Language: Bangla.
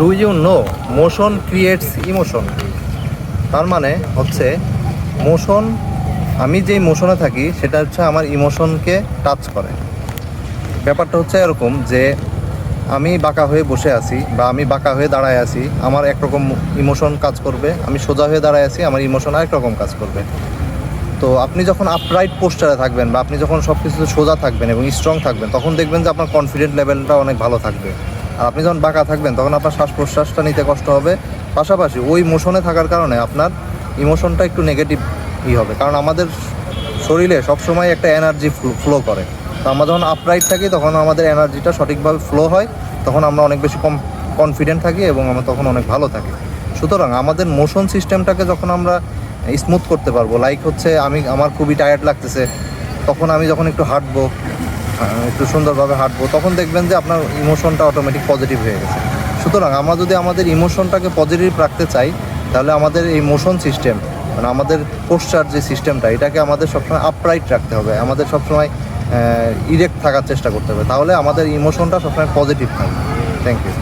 Do you know motion creates emotion? তার মানে হচ্ছে মোশন, আমি যেই মোশনে থাকি সেটা হচ্ছে আমার ইমোশনকে টাচ করে। ব্যাপারটা হচ্ছে এরকম যে আমি বাঁকা হয়ে বসে আছি বা আমি বাঁকা হয়ে দাঁড়ায় আছি, আমার একরকম ইমোশন কাজ করবে। আমি সোজা হয়ে দাঁড়ায় আছি, আমার ইমোশন আরেক রকম কাজ করবে। তো আপনি যখন আপরাইট পোস্টারে থাকবেন বা আপনি যখন সব কিছুতে সোজা থাকবেন এবং স্ট্রং থাকবেন, তখন দেখবেন যে আপনার কনফিডেন্ট লেভেলটা অনেক ভালো থাকবে। আর আপনি যখন বাঁকা থাকবেন তখন আপনার শ্বাস প্রশ্বাসটা নিতে কষ্ট হবে। পাশাপাশি ওই মোশনে থাকার কারণে আপনার ইমোশনটা একটু নেগেটিভ হবে, কারণ আমাদের শরীরে সবসময় একটা এনার্জি ফ্লো করে। তো আমরা যখন আপরাইট থাকি তখন আমাদের এনার্জিটা সঠিকভাবে ফ্লো হয়, তখন আমরা অনেক বেশি কনফিডেন্ট থাকি এবং আমরা তখন অনেক ভালো থাকি। সুতরাং আমাদের মোশন সিস্টেমটাকে যখন আমরা স্মুথ করতে পারবো, লাইক হচ্ছে আমার খুবই টায়ার্ড লাগতেছে, তখন আমি যখন একটু হাঁটবো, একটু সুন্দরভাবে হাঁটবো, তখন দেখবেন যে আপনার ইমোশনটা অটোমেটিক পজিটিভ হয়ে গেছে। সুতরাং আমরা যদি আমাদের ইমোশনটাকে পজিটিভ রাখতে চাই, তাহলে আমাদের এই মোশন সিস্টেম, মানে আমাদের পোস্চার যে সিস্টেমটা, এটাকে আমাদের সবসময় আপরাইট রাখতে হবে, আমাদের সবসময় ইরেক্ট থাকার চেষ্টা করতে হবে, তাহলে আমাদের ইমোশনটা সবসময় পজিটিভ থাকবে। Thank you.